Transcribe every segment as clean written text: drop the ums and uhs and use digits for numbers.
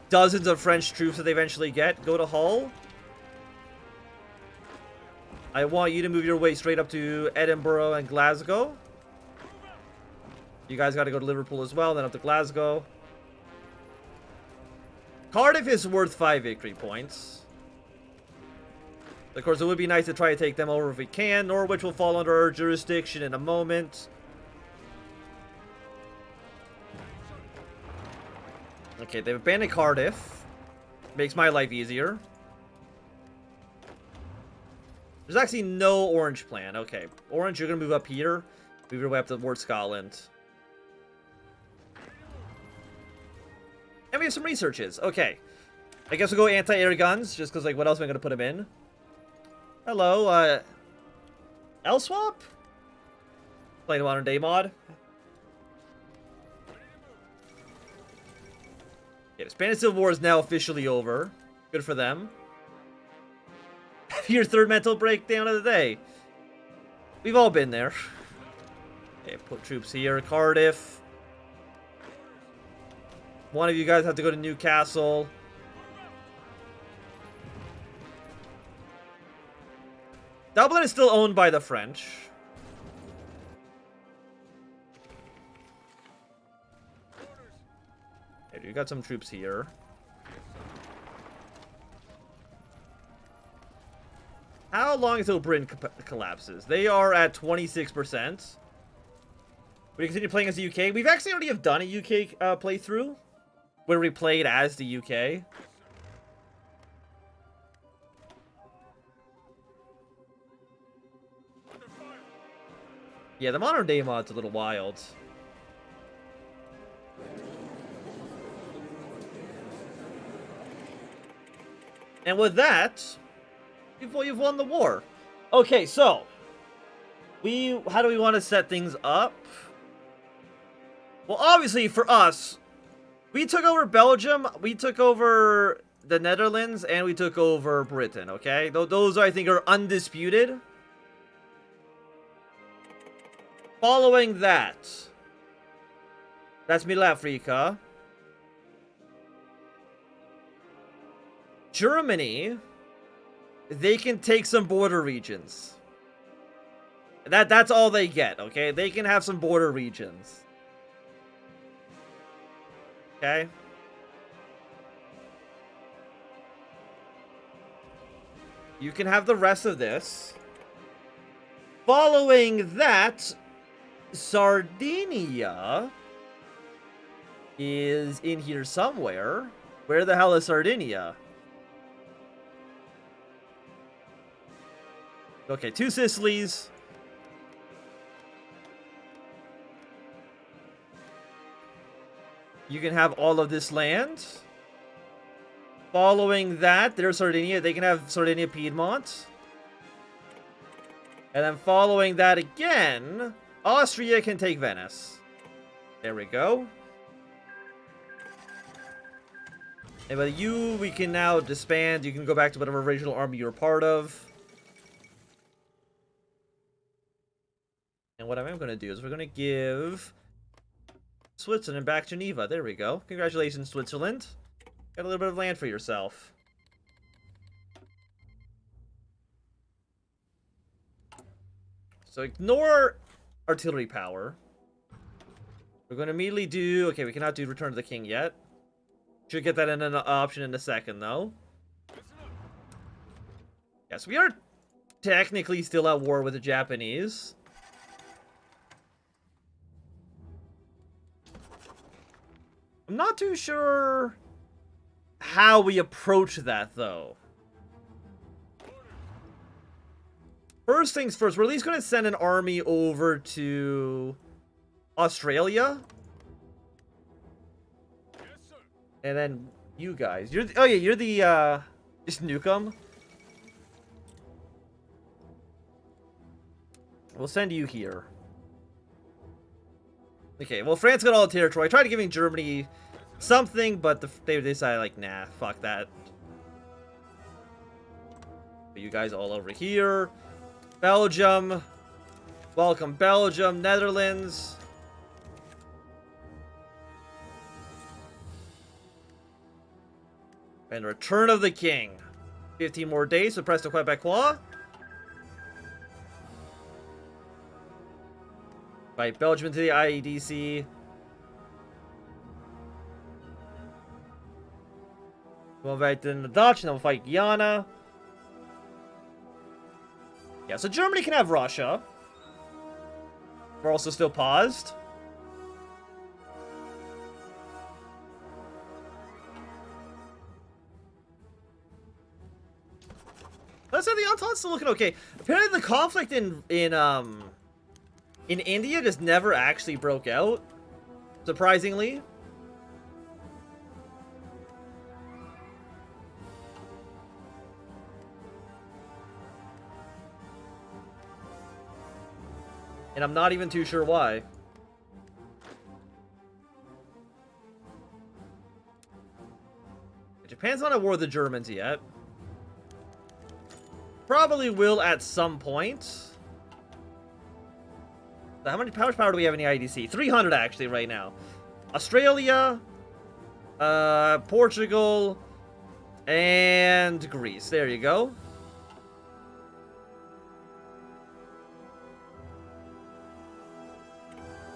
dozens of French troops that they eventually get. Go to Hull. I want you to move your way straight up to Edinburgh and Glasgow. You guys got to go to Liverpool as well, then up to Glasgow. Cardiff is worth 5 victory points. Of course, it would be nice to try to take them over if we can. Norwich will fall under our jurisdiction in a moment. Okay, they've abandoned Cardiff. Makes my life easier. There's actually no Orange plan. Okay, Orange, you're going to move up here. Move your way up towards Scotland. And we have some researches. Okay. I guess we'll go anti-air guns, just because, like, what else am I going to put them in? Hello, L-Swap? Playing a modern day mod. Yeah, the Spanish Civil War is now officially over. Good for them. Your third mental breakdown of the day. We've all been there. Okay, put troops here. Cardiff. One of you guys have to go to Newcastle. Dublin is still owned by the French. Okay, you got some troops here. How long until Britain collapses? They are at 26%. We continue playing as the UK. We've actually already have done a UK playthrough where we played as the UK. Yeah, the modern day mod's a little wild. And with that, you've won the war. Okay, so how do we want to set things up? Well, obviously for us, we took over Belgium, we took over the Netherlands, and we took over Britain, okay? Those, I think, are undisputed. Following that, that's Middle Africa. Germany, they can take some border regions. That's all they get, okay? They can have some border regions. Okay? You can have the rest of this. Following that, Sardinia is in here somewhere. Where the hell is Sardinia? Okay, 2 Sicilies. You can have all of this land. Following that, there's Sardinia. They can have Sardinia Piedmont. And then following that again, Austria can take Venice. There we go. And with you, we can now disband. You can go back to whatever original army you're part of. And what I'm going to do is we're going to give Switzerland back Geneva. There we go. Congratulations, Switzerland. Got a little bit of land for yourself. So ignore artillery power. We're going to immediately do... Okay, we cannot do Return to the King yet. Should get that in an option in a second, though. Yes, we are technically still at war with the Japanese. I'm not too sure how we approach that, though. First things first, we're at least going to send an army over to Australia. And then you guys. You're the, just nuke them. We'll send you here. Okay, well, France got all the territory. I tried giving Germany something, but they decided, like, nah, fuck that. But you guys all over here. Belgium. Welcome, Belgium. Netherlands. And Return of the King. 15 more days to press the Quebecois. Fight Belgium into the IEDC. We'll fight in the Dutch, and then we'll fight Guyana. Yeah, so Germany can have Russia. We're also still paused. Let's say the Entente's still looking okay. Apparently the conflict in India just never actually broke out. Surprisingly. And I'm not even too sure why. Japan's not at war with the Germans yet. Probably will at some point. So how much power do we have in the IDC? 300 actually right now. Australia, Portugal, and Greece. There you go.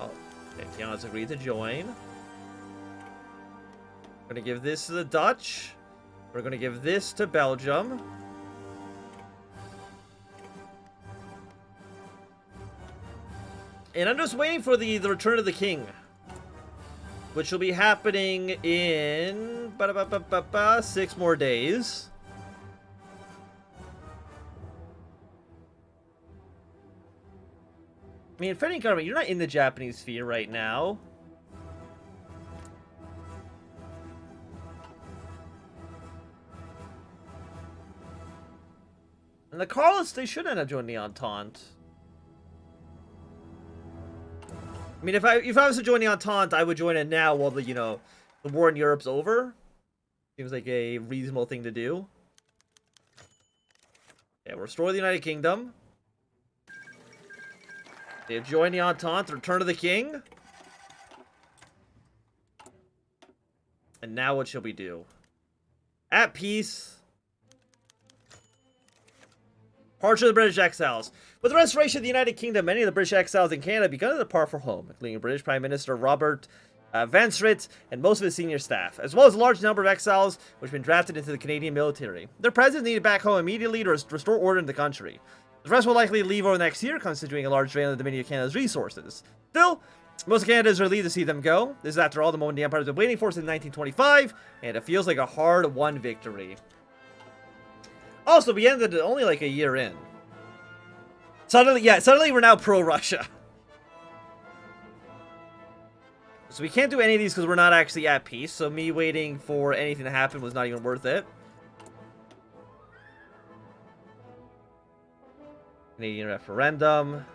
Oh, okay, Guyana's agreed to join. We're gonna give this to the Dutch. We're gonna give this to Belgium. And I'm just waiting for the Return of the King, which will be happening in 6 more days. I mean, defending government, you're not in the Japanese sphere right now. And the Carlists, they should end up joining the Entente. I mean, if I was to join the Entente, I would join it now while the war in Europe's over. Seems like a reasonable thing to do. Yeah, we'll restore the United Kingdom. They have joined the Entente, Return of the King. And now what shall we do? At peace. Departure of the British exiles. With the restoration of the United Kingdom, many of the British exiles in Canada began to depart for home, including British Prime Minister Robert Vansittart and most of his senior staff, as well as a large number of exiles which have been drafted into the Canadian military. Their presence needed back home immediately to restore order in the country. The rest will likely leave over the next year, constituting a large drain on the Dominion of Canada's resources. Still, most of Canada is relieved to see them go. This is, after all, the moment the Empire has been waiting for since 1925, and it feels like a hard-won victory. Also, we ended it only like a year in. Suddenly we're now pro-Russia. So we can't do any of these because we're not actually at peace, so me waiting for anything to happen was not even worth it. Canadian referendum.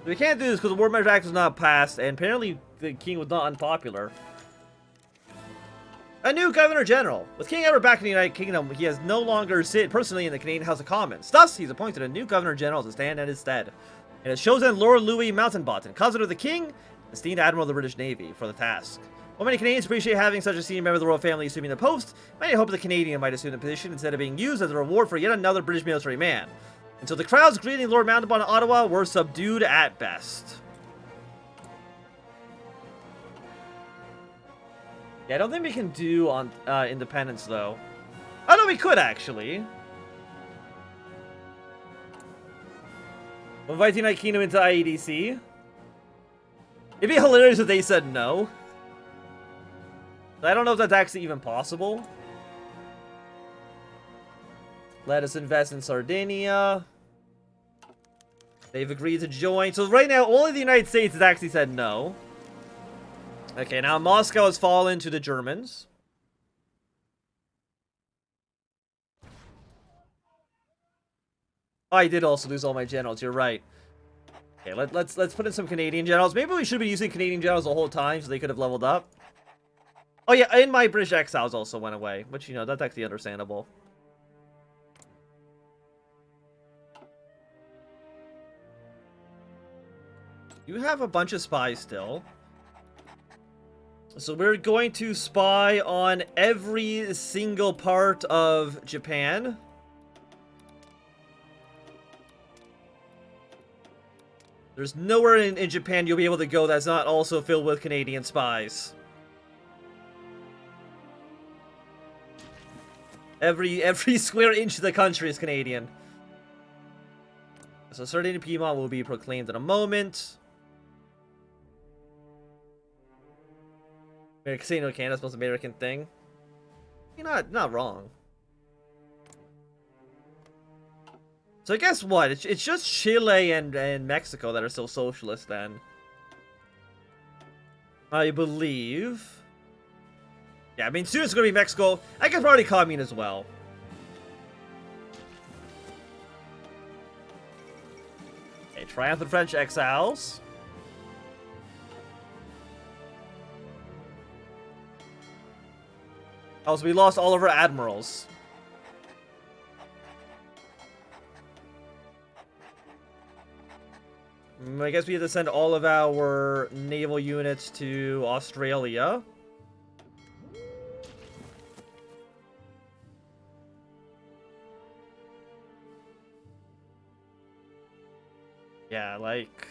We can't do this because the War Measure Act was not passed, and apparently the king was not unpopular. A new Governor General. With King Edward back in the United Kingdom, he has no longer sit personally in the Canadian House of Commons. Thus, he's appointed a new Governor General to stand in his stead. And has chosen Lord Louis Mountbatten, cousin of the King, esteemed Admiral of the British Navy, for the task. While many Canadians appreciate having such a senior member of the royal family assuming the post, many hope the Canadian might assume the position instead of being used as a reward for yet another British military man. And so the crowds greeting Lord Mountbatten in Ottawa were subdued at best. Yeah, I don't think we can do on independence, though. Oh, no, we could, actually. We'll invite the United Kingdom into IEDC. It'd be hilarious if they said no. I don't know if that's actually even possible. Let us invest in Sardinia. They've agreed to join. So right now, only the United States has actually said no. Okay, now Moscow has fallen to the Germans. Oh, I did also lose all my generals. You're right. Okay, let's put in some Canadian generals. Maybe we should be using Canadian generals the whole time so they could have leveled up. Oh yeah, and my British exiles also went away, which, that's actually understandable. You have a bunch of spies still. So we're going to spy on every single part of Japan. There's nowhere in Japan you'll be able to go that's not also filled with Canadian spies. Every square inch of the country is Canadian. So certain Piedmont will be proclaimed in a moment. Casino Canada's most American thing. You're not wrong. So I guess what? It's just Chile and Mexico that are still socialist then. I believe. Yeah, I mean, soon it's going to be Mexico. I guess probably commune as well. Okay, triumphant French exiles. Also, we lost all of our admirals. I guess we have to send all of our naval units to Australia. Yeah, like...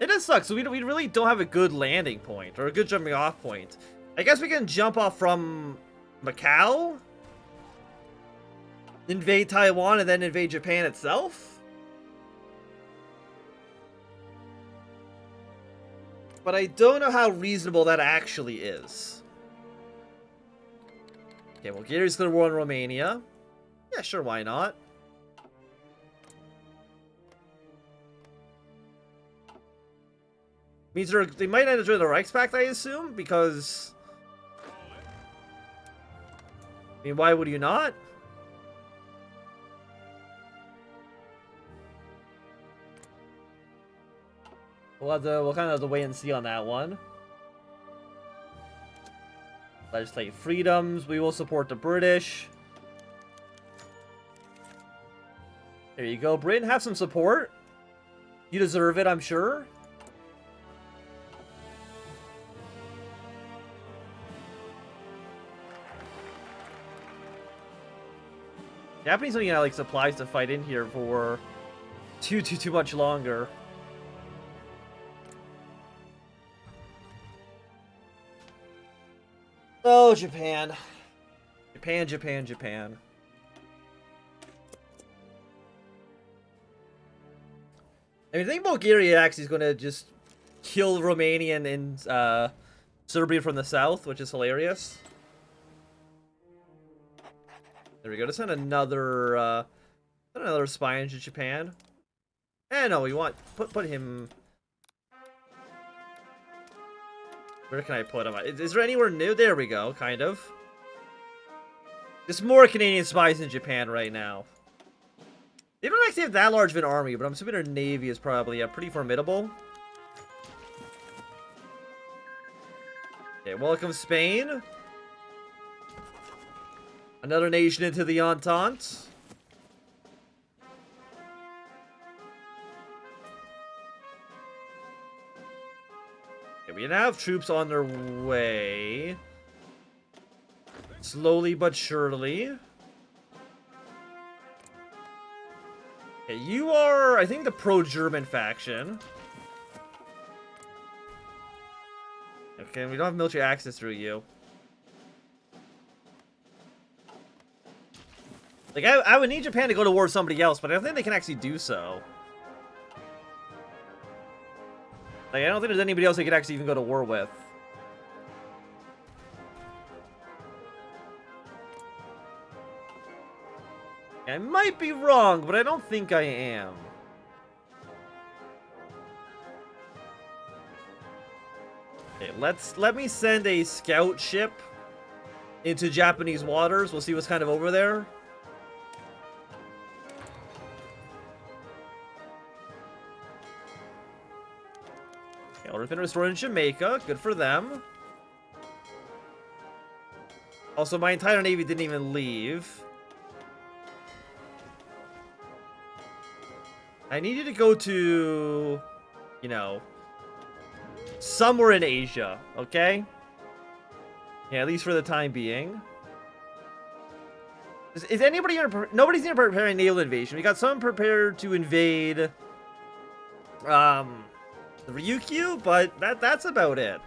It does suck, so we really don't have a good landing point, or a good jumping off point. I guess we can jump off from Macau? Invade Taiwan and then invade Japan itself? But I don't know how reasonable that actually is. Okay, well, Gary's gonna war in Romania. Yeah, sure, why not? Means they might end up joining the Reichspakt, I assume, because... I mean, why would you not? We'll kind of have to wait and see on that one. Legislate freedoms. We will support the British. There you go, Britain. Have some support. You deserve it, I'm sure. Japanese don't even have like supplies to fight in here for too much longer. Oh, Japan. Japan. I mean, I think Bulgaria actually is going to just kill Romanian and Serbia from the south, which is hilarious. There we go. To send another spy into Japan. No, we want put him. Where can I put him? Is there anywhere new? There we go. Kind of. There's more Canadian spies in Japan right now. They don't actually have that large of an army, but I'm assuming their navy is probably pretty formidable. Okay, welcome Spain. Another nation into the Entente. Okay, we now have troops on their way. Slowly but surely. Okay, you are, I think, the pro-German faction. Okay, we don't have military access through you. Like, I would need Japan to go to war with somebody else, but I don't think they can actually do so. Like, I don't think there's anybody else they could actually even go to war with. I might be wrong, but I don't think I am. Okay, let me send a scout ship into Japanese waters. We'll see what's kind of over there. Order's been restored in Jamaica. Good for them. Also, my entire navy didn't even leave. I need you to go to, you know, somewhere in Asia, okay? Yeah, at least for the time being. Is anybody gonna... Nobody's gonna prepare a naval invasion. We got someone prepared to invade... the Ryukyu, but that's about it.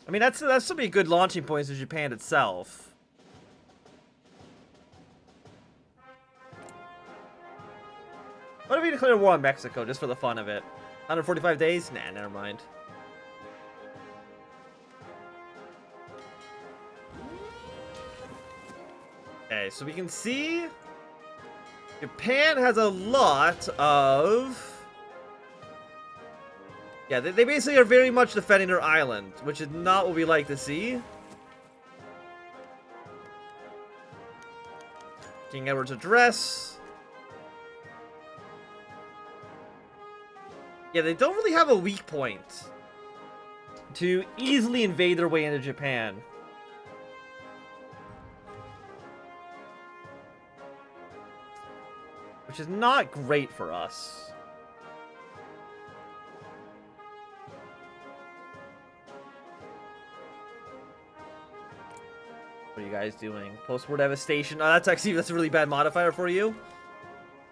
I mean, that's still be a good launching point to Japan itself. What if we declare war on Mexico, just for the fun of it? 145 days? Nah, never mind. Okay, so we can see... Japan has a lot of... Yeah, they basically are very much defending their island, which is not what we like to see. King Edward's address. Yeah, they don't really have a weak point to easily invade their way into Japan. Which is not great for us. What are you guys doing? Post-war devastation. Oh, that's a really bad modifier for you.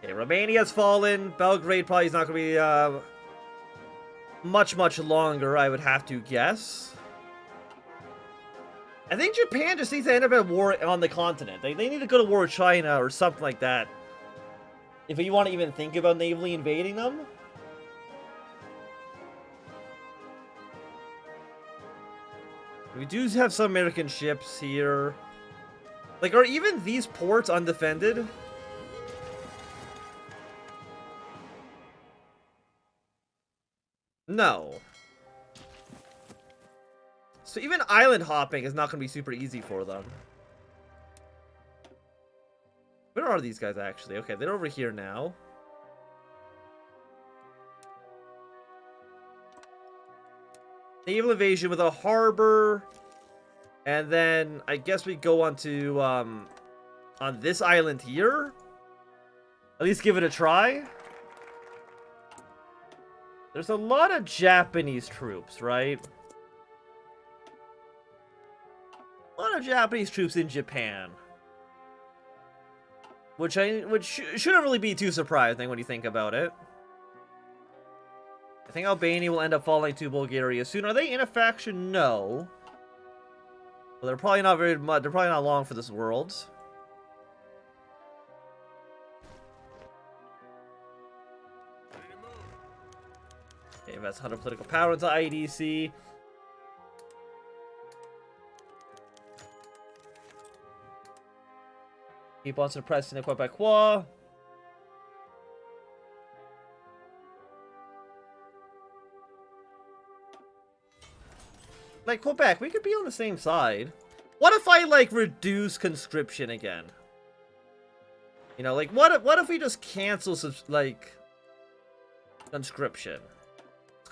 Okay, Romania's fallen. Belgrade probably is not going to be much longer, I would have to guess. I think Japan just needs to end up at war on the continent. They need to go to war with China or something like that. If you want to even think about navally invading them. We do have some American ships here. Like, are even these ports undefended? No. So even island hopping is not going to be super easy for them. Where are these guys actually? Okay, they're over here now. Naval invasion with a harbor. And then I guess we go on to on this island here. At least give it a try. There's a lot of Japanese troops, right? A lot of Japanese troops in Japan. Which shouldn't really be too surprising when you think about it. I think Albania will end up falling to Bulgaria soon. Are they in a faction? No. Well, they're probably not very much. They're probably not long for this world. Okay, invest 100 political power into IDC. Keep on suppressing the Quebecois. Like, Quebec, we could be on the same side. What if I, like, reduce conscription again? You know, like, what if we just cancel, like, conscription?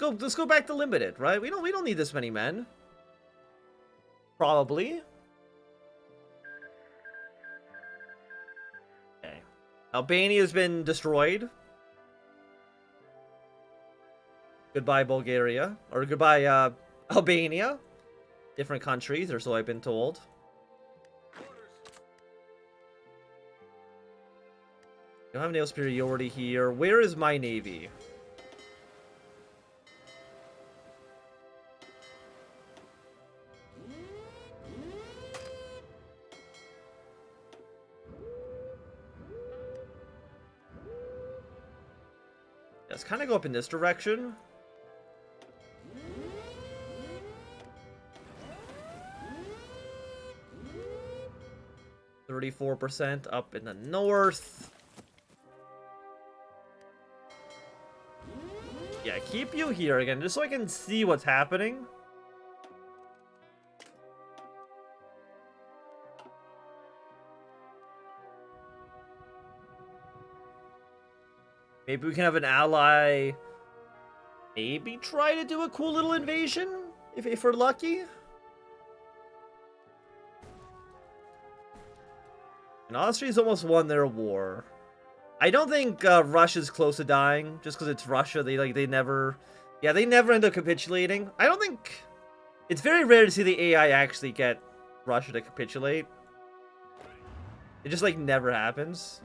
Let's go back to limited, right? We don't need this many men. Probably. Okay. Albania's been destroyed. Goodbye, Bulgaria. Or goodbye, Albania. Different countries, or so I've been told. Don't have naval superiority here. Where is my navy? Let's kind of go up in this direction. 34% up in the north. Yeah, keep you here again, just so I can see what's happening. Maybe we can have an ally. Maybe try to do a cool little invasion, if we're lucky. And Austria's almost won their war. I don't think Russia's close to dying, just because it's Russia. They never, yeah, they never end up capitulating. I don't think it's very rare to see the AI actually get Russia to capitulate. It just like never happens.